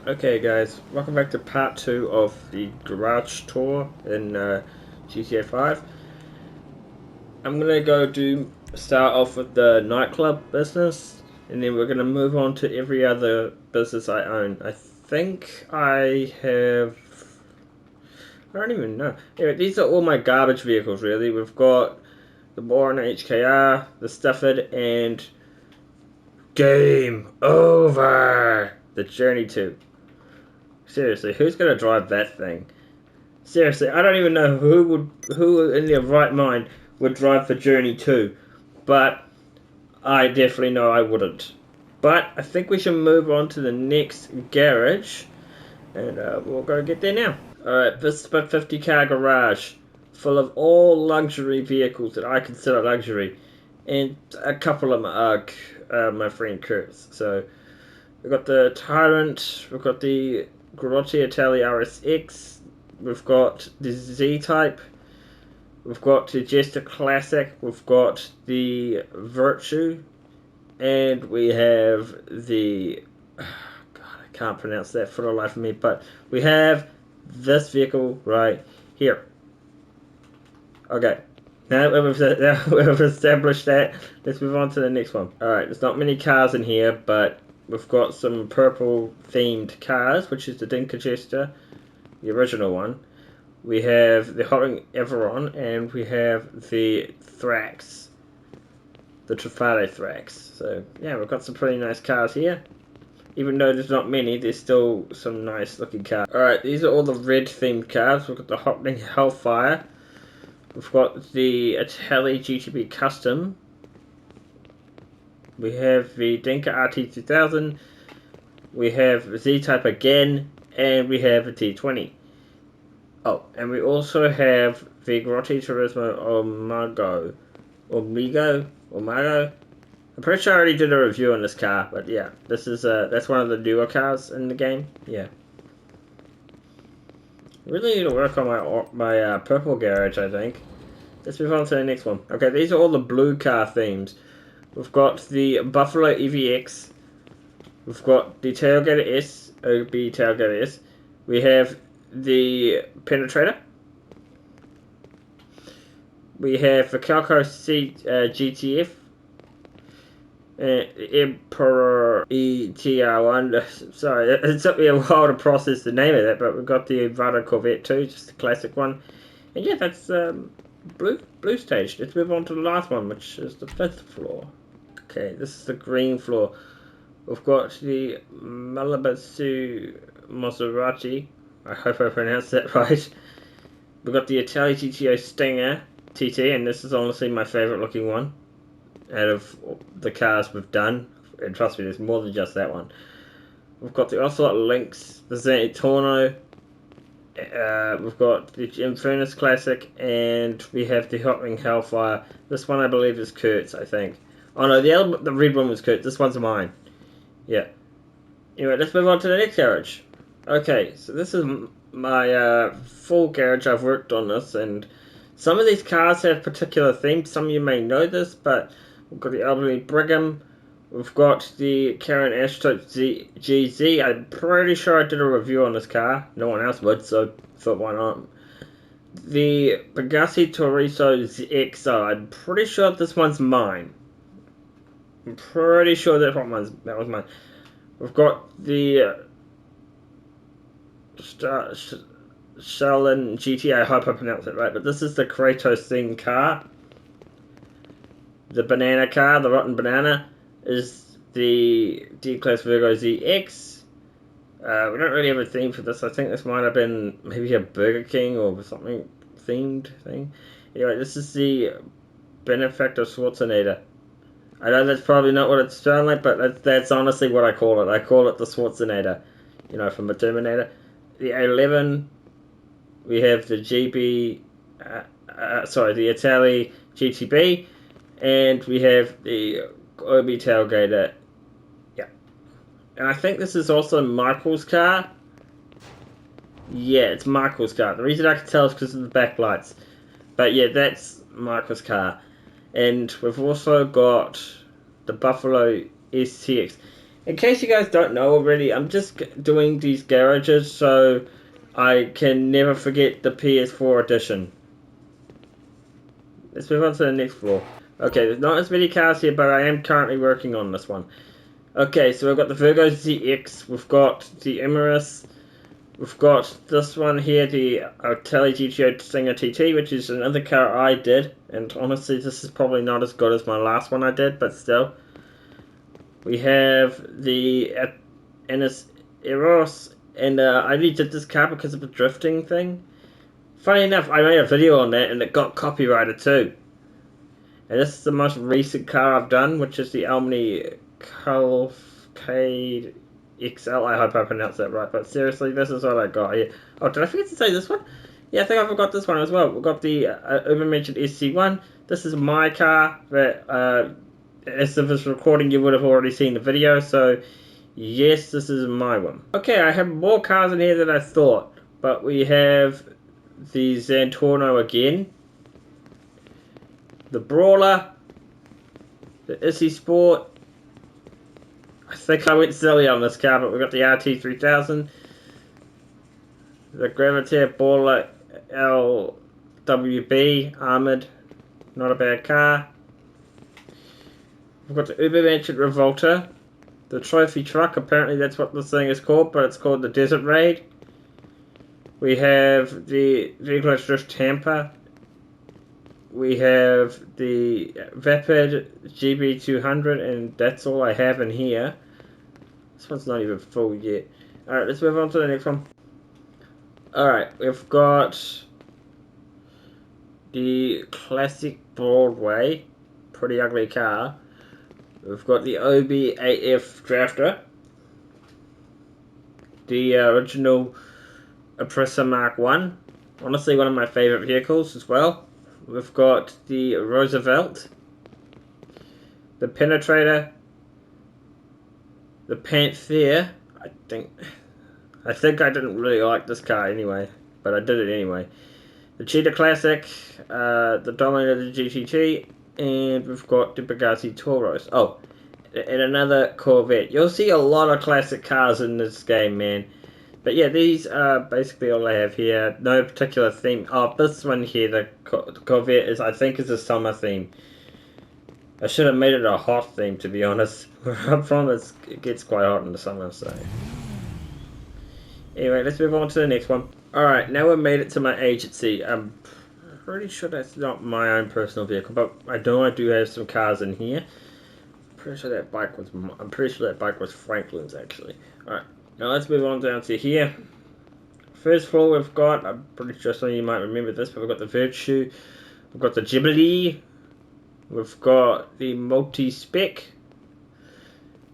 Okay guys, welcome back to part 2 of the garage tour in GTA 5. I'm gonna start off with the nightclub business, and then we're gonna move on to every other business I own. I don't even know. Anyway, these are all my garbage vehicles really. We've got the Warren HKR, the Stafford, and Game Over! The Journey 2. Seriously, who's gonna drive that thing? Seriously, I don't even know who in their right mind would drive for Journey 2, but I definitely know I wouldn't. But I think we should move on to the next garage, and we'll go get there now. Alright, this is my 50 car garage, full of all luxury vehicles that I consider luxury, and a couple of my friend Kurt's. So, we've got the Tyrant, we've got the Grotti Italia RSX, we've got the Z-Type, we've got the Jester Classic, we've got the Virtue, and we have the... God, I can't pronounce that for the life of me, but we have this vehicle right here. Okay, now that we've established that, let's move on to the next one. Alright, there's not many cars in here, but we've got some purple themed cars, which is the Dinka Jester, the original one. We have the Hot Everon, and we have the Thrax, the Trafale Thrax. So yeah, we've got some pretty nice cars here. Even though there's not many, there's still some nice looking cars. Alright, these are all the red themed cars. We've got the Hot Hellfire. We've got the Itali GTB Custom. We have the Dinka RT2000. We have Z-Type again, and we have a T20. Oh, and we also have the Grotti Turismo Omago. I'm pretty sure I already did a review on this car, but yeah, this is that's one of the newer cars in the game. Yeah, really need to work on my purple garage, I think. Let's move on to the next one. Okay, these are all the blue car themes. We've got the Buffalo EVX. We've got the Tailgater S, OB Tailgater S. We have the Penetrator. We have the Calco C GTF. Emperor ETR1. Sorry, it took me a while to process the name of that, but we've got the Vada Corvette too, just the classic one. And yeah, that's blue stage. Let's move on to the last one, which is the 5th floor. Okay, this is the green floor. We've got the Malabasu Maserati. I hope I pronounced that right. We've got the Italian GTO Stinger TT, and this is honestly my favourite looking one out of the cars we've done. And trust me, there's more than just that one. We've got the Ocelot Lynx, the Zanti Torno, we've got the Infernus Classic, and we have the Hot Wing Hellfire. This one I believe is Kurt's, I think. Oh no, the red one was Kurt's. This one's mine. Yeah. Anyway, let's move on to the next garage. Okay, so this is my full garage. I've worked on this, and some of these cars have particular themes. Some of you may know this, but we've got the Albany Brigham. We've got the Karen Ashton GZ. I'm pretty sure I did a review on this car. No one else would, so I thought why not. The Bugatti Toriso XO. I'm pretty sure this one's mine. I'm pretty sure that was mine. We've got the Shalin GT. I hope I pronounced it right, but this is the Kratos thing car. The banana car, the Rotten Banana, is the D-Class Virgo ZX. We don't really have a theme for this. I think this might have been maybe a Burger King or something themed thing. Anyway, this is the Benefactor Schwarzenegger. I know that's probably not what it's spelled like, but that's honestly what I call it. I call it the Schwarzenegger, you know, from the Terminator. The A11, we have the the Itali GTB, and we have the Obi Tailgater. Yeah. And I think this is also Michael's car. Yeah, it's Michael's car. The reason I can tell is because of the backlights. But yeah, that's Michael's car. And we've also got the Buffalo STX. In case you guys don't know already, I'm just doing these garages so I can never forget the PS4 edition. Let's move on to the next floor. Okay, there's not as many cars here, but I am currently working on this one. Okay, so we've got the Virgo ZX, we've got the Emirates, we've got this one here, the Tele GTO Stinger TT, which is another car I did, and honestly this is probably not as good as my last one I did, but still. We have the Ennis Eros, and I only did this car because of the drifting thing. Funny enough, I made a video on that and it got copyrighted too. And this is the most recent car I've done, which is the Omni Cavalcade XL. I hope I pronounced that right, but seriously, this is what I got here. Oh, did I forget to say this one? Yeah, I think I forgot this one as well. We've got the over-mentioned SC1. This is my car that, as of this recording, you would have already seen the video, so yes, this is my one. Okay, I have more cars in here than I thought, but we have the Zantorno again, the Brawler, the Issy Sport. I think I went silly on this car, but we got the RT3000, the Gravitaire Baller LWB Armoured, not a bad car. We've got the Uber Mansion Revolter, the Trophy Truck, apparently that's what this thing is called, but it's called the Desert Raid. We have the Vehicle Drift Tampa. We have the Vapid GB200, and that's all I have in here. This one's not even full yet. Alright, let's move on to the next one. Alright, we've got the classic Broadway, pretty ugly car. We've got the OBAF Drafter, the original Oppressor Mark 1, honestly one of my favourite vehicles as well. We've got the Roosevelt, the Penetrator, the Panther. I think I didn't really like this car anyway, but I did it anyway. The Cheetah Classic, the Dominator, the GTT, and we've got the Bugatti Tauros. Oh, and another Corvette. You'll see a lot of classic cars in this game, man. But yeah, these are basically all I have here. No particular theme. Oh, this one here, the Corvette, I think is a summer theme. I should have made it a hot theme, to be honest. Where I'm from, it gets quite hot in the summer, so. Anyway, let's move on to the next one. Alright, now we've made it to my agency. I'm pretty sure that's not my own personal vehicle, but I know I do have some cars in here. I'm pretty sure that bike was Franklin's, actually. Alright. Now let's move on down to here. First floor we've got, I'm pretty sure some of you might remember this, but we've got the Virtue, we've got the Ghibli, we've got the Multi-Spec,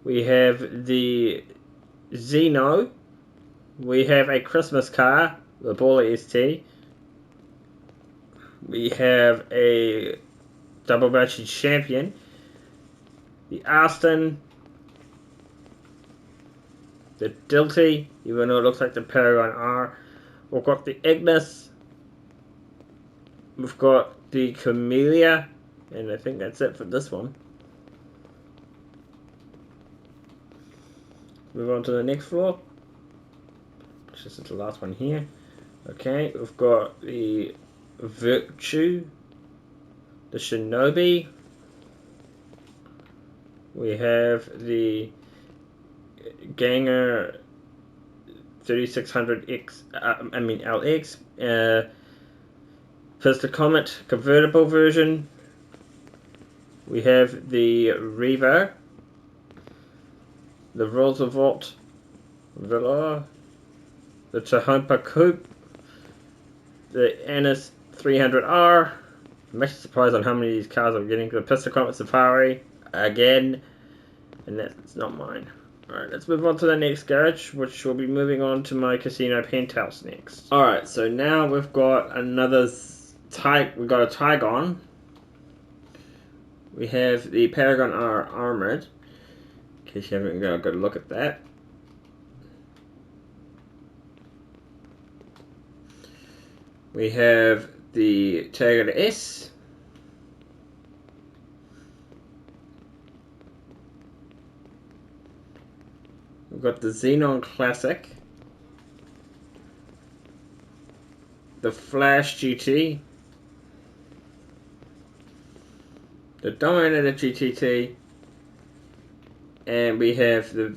we have the Zeno, we have a Christmas car, the Baller ST, we have a Double Battery Champion, the Aston, the Dilty, even though it looks like the Paragon R. We've got the Ignis. We've got the Camellia. And I think that's it for this one. Move on to the next floor. This is the last one here. Okay, we've got the Virtue. The Shinobi. We have the Ganger 3600X, LX, First the Comet convertible version. We have the Revo, the Roosevelt Villa, the Tahompa Coupe, the Annis 300R. I'm actually surprised on how many of these cars I'm getting. The Pistol Comet Safari again, and that's not mine. Alright, let's move on to the next garage, which will be moving on to my casino penthouse next. Alright, so now we've got another we've got a Tygon. We have the Paragon R Armored, in case you haven't got a good look at that. We have the Tiger S. We've got the Xenon Classic, the Flash GT, the Dominator GTT, and we have the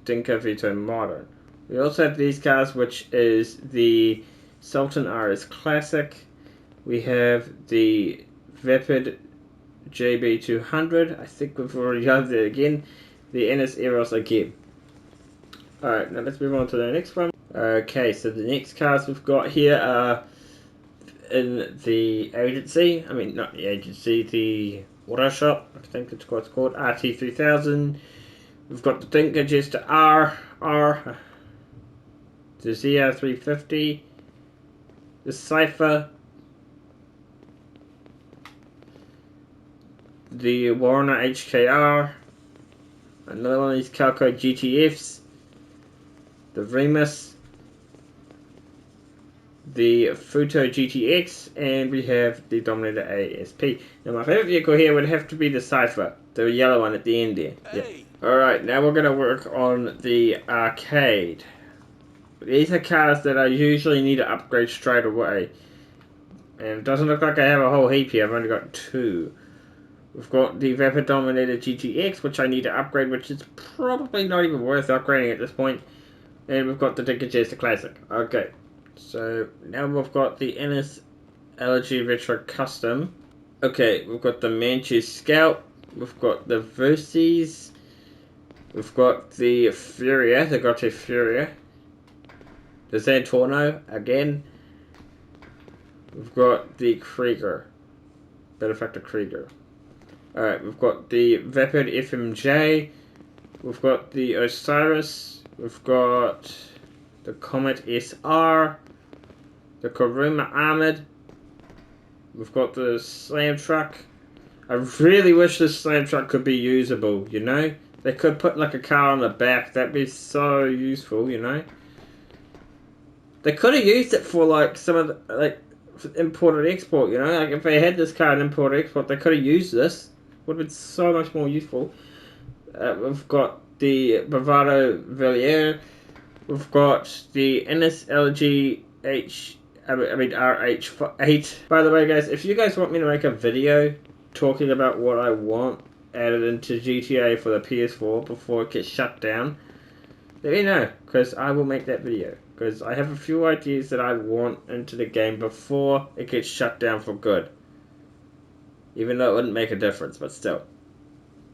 Dinka Vito Modern. We also have these cars, which is the Sultan RS Classic. We have the Vapid JB200. I think we've already had it again. The NS Eros again. Alright, now let's move on to the next one. Okay, so the next cars we've got here are in the agency. I mean, not the agency, the auto shop. I think it's what it's called. RT3000. We've got the Dinka Jester R, the ZR350, the Cypher, the Warner HKR, another one of these Calco GTFs, the Remus, the Futo GTX, and we have the Dominator ASP. Now my favourite vehicle here would have to be the Cypher, the yellow one at the end there. Hey. Yep. Alright, now we're going to work on the arcade. These are cars that I usually need to upgrade straight away. And it doesn't look like I have a whole heap here, I've only got 2. We've got the Vapor Dominator GTX, which I need to upgrade, which is probably not even worth upgrading at this point. And we've got the Dinka Jester Classic. Okay, so now we've got the NS LG Retro Custom. Okay, we've got the Manchu Scout. We've got the Versys. We've got the Furia, the Gato Furia. The Zantorno, again. We've got the Krieger. Benefactor Krieger. Alright, we've got the Vapid FMJ. We've got the Osiris. We've got the Comet SR. The Kuruma Armored. We've got the Slam Truck. I really wish this Slam Truck could be usable, you know? They could put like a car on the back. That'd be so useful, you know? They could have used it for like some of the, like, import and export, you know? Like if they had this car in import and export, they could have used this. Would have been so much more useful. We've got the Bravado Villiers. We've got the NSLG RH8. By the way, guys, if you guys want me to make a video talking about what I want added into GTA for the PS4 before it gets shut down, let me know, because I will make that video. Because I have a few ideas that I want into the game before it gets shut down for good. Even though it wouldn't make a difference, but still.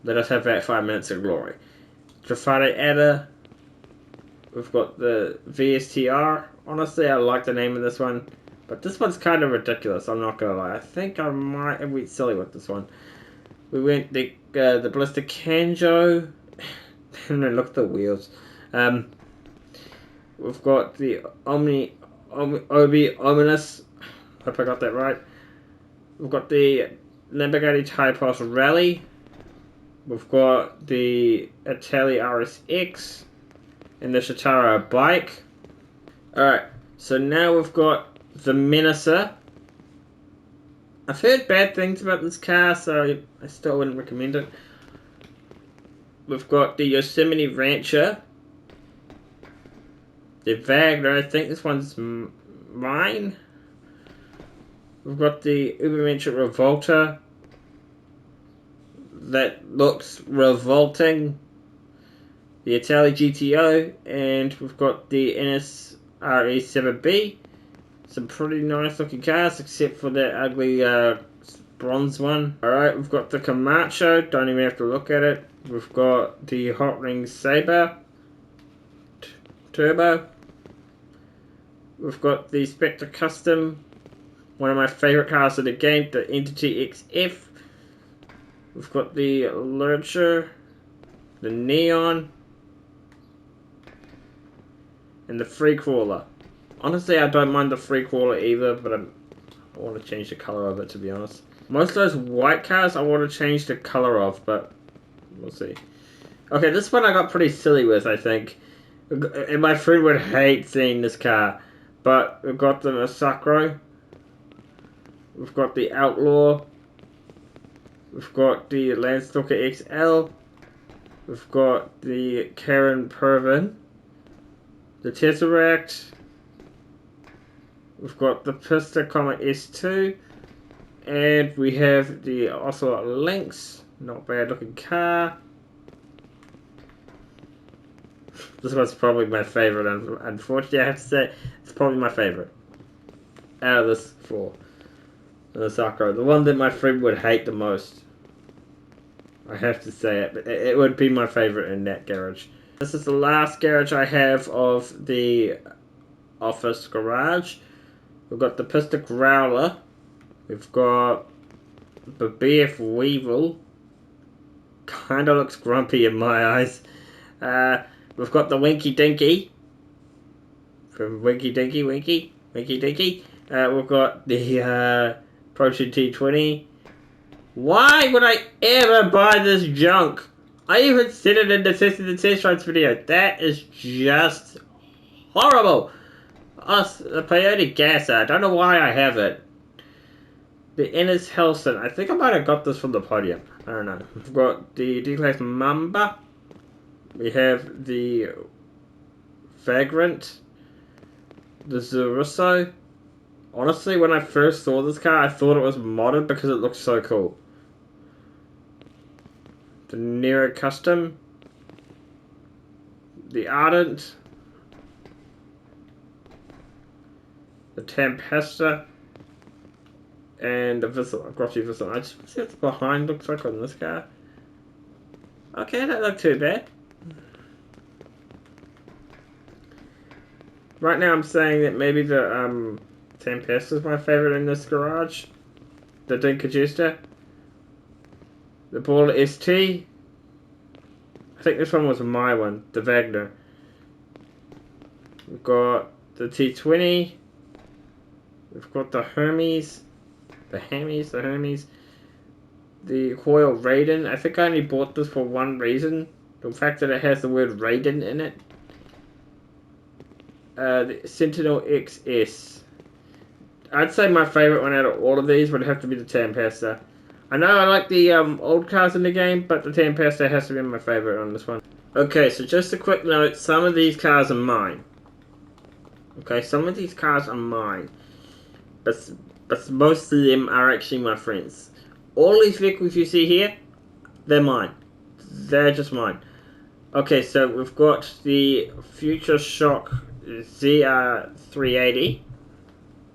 Let us have that 5 minutes of glory. Trafare Adder. We've got the VSTR. Honestly, I like the name of this one. But this one's kind of ridiculous, I'm not going to lie. I think I might have went silly with this one. We went the Ballista Kanjo. Look at the wheels. We've got the Obi Ominous. Hope I got that right. We've got the Lamborghini Typos Rally. We've got the Itali RSX. And the Shitara bike. Alright, so now we've got the Menacer. I've heard bad things about this car, so I still wouldn't recommend it. We've got the Yosemite Rancher. The Wagner, I think this one's mine. We've got the Ubermensch Revolta. That looks revolting. The Itali GTO, and we've got the NSRE7B. Some pretty nice looking cars, except for that ugly bronze one. Alright, we've got the Camacho, don't even have to look at it. We've got the Hot Ring Sabre Turbo. We've got the Spectre Custom, one of my favourite cars in the game, the Entity XF. We've got the Lurcher, the Neon, and the Free Crawler. Honestly, I don't mind the Free Crawler either, but I want to change the colour of it, to be honest. Most of those white cars I want to change the colour of, but we'll see. Okay, this one I got pretty silly with, I think. And my friend would hate seeing this car. But we've got the Masacro. We've got the Outlaw. We've got the Landstalker XL. We've got the Karen Pervin, the Tesseract. We've got the Pista Comet S2, and we have the Ocelot Lynx. Not bad looking car. This one's probably my favorite. Unfortunately, I have to say it's probably my favorite out of this four. The Sakura, the one that my friend would hate the most. I have to say it, but it would be my favorite in that garage. This is the last garage I have of the office garage. We've got the Pista Growler. We've got the BF Weevil. Kinda looks grumpy in my eyes. We've got the Winky Dinky. From Winky Dinky. We've got the Protein T20. Why would I ever buy this junk? I even said it in the test rides video. That is just horrible. The Peyote Gasser. I don't know why I have it. The Ennis Helson. I think I might have got this from the podium. I don't know. We've got the D-Class Mamba. We have the Vagrant. The Zurusso. Honestly, when I first saw this car, I thought it was modded because it looked so cool. The Nero Custom. The Ardent. The Tempesta. And the Grotty Vissel. I just see what the behind looks like on this car. Okay, that doesn't look too bad. Right now I'm saying that maybe the Tempesta is my favourite in this garage. The Dinka Jester. The Baller ST. I think this one was my one. The Wagner. We've got the T20. We've got the Hermes. The Hermes. The Hoyle Raiden. I think I only bought this for one reason. The fact that it has the word Raiden in it. The Sentinel XS. I'd say my favourite one out of all of these would have to be the Tempesta. I know I like the old cars in the game, but the Tempesta has to be my favourite on this one. Okay, so just a quick note. Some of these cars are mine. Okay, some of these cars are mine. But most of them are actually my friends. All these vehicles you see here, they're mine. They're just mine. Okay, so we've got the Future Shock ZR380.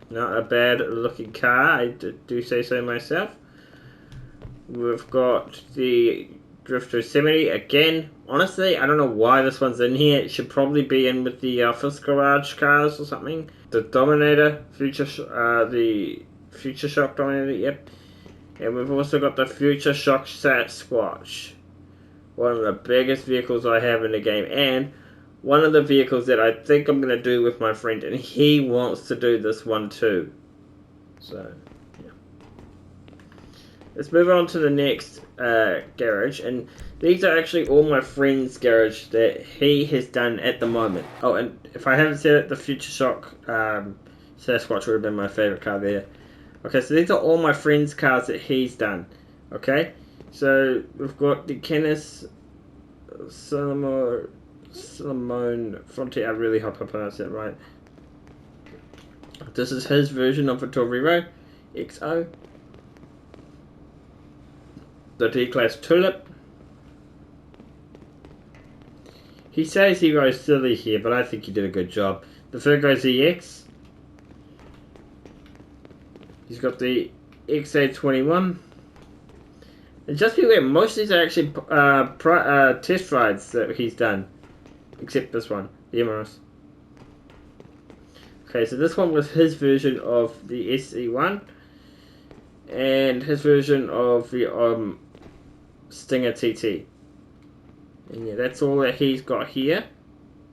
Not a bad looking car, I do say so myself. We've got the Drifter 70 again. Honestly, I don't know why this one's in here. It should probably be in with the office garage cars or something. The Dominator, the Future Shock Dominator, yep. And we've also got the Future Shock Sasquatch. One of the biggest vehicles I have in the game, and one of the vehicles that I think I'm going to do with my friend, and he wants to do this one too. So, yeah. Let's move on to the next garage, and these are actually all my friend's garage that he has done at the moment. Oh, and if I haven't said it, the Future Shock Sasquatch would have been my favourite car there. Okay, so these are all my friend's cars that he's done. Okay, so we've got the Kenneth Solomon Frontier. I really hope I pronounced that right. This is his version of a Torero XO. The D-Class Tulip. He says he goes silly here, but I think he did a good job. The Virgo ZX. He's got the XA21. And just beware, most of these are actually test rides that he's done. Except this one, the Emerus. Okay, so this one was his version of the SE1. And his version of the Stinger TT. And yeah, that's all that he's got here.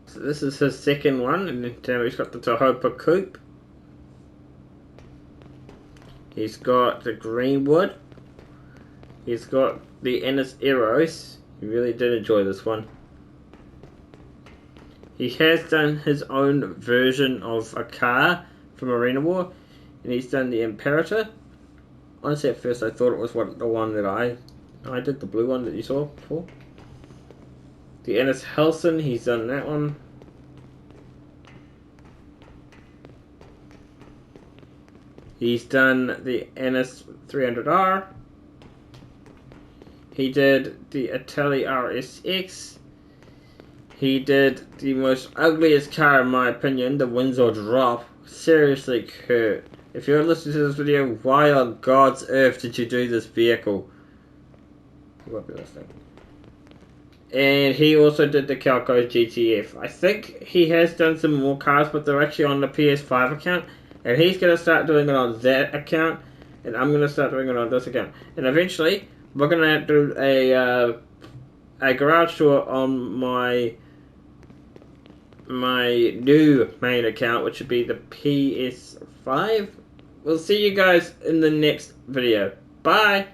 So this is his second one, and then he's got the Tohopa Coupe. He's got the Greenwood. He's got the Ennis Eros. He really did enjoy this one. He has done his own version of a car from Arena War, and he's done the Imperator. Honestly, at first I thought it was the one that I did, the blue one that you saw before. The Ennis Helson, he's done that one. He's done the Ennis 300R. He did the Italy RSX. He did the most ugliest car in my opinion, the Windsor Drop. Seriously, Kurt. If you're listening to this video, why on God's earth did you do this vehicle? You won't be listening. And he also did the Calco GTF. I think he has done some more cars, but they're actually on the PS5 account. And he's going to start doing it on that account. And I'm going to start doing it on this account. And eventually, we're going to do a garage tour on my new main account, which would be the PS5. We'll see you guys in the next video. Bye!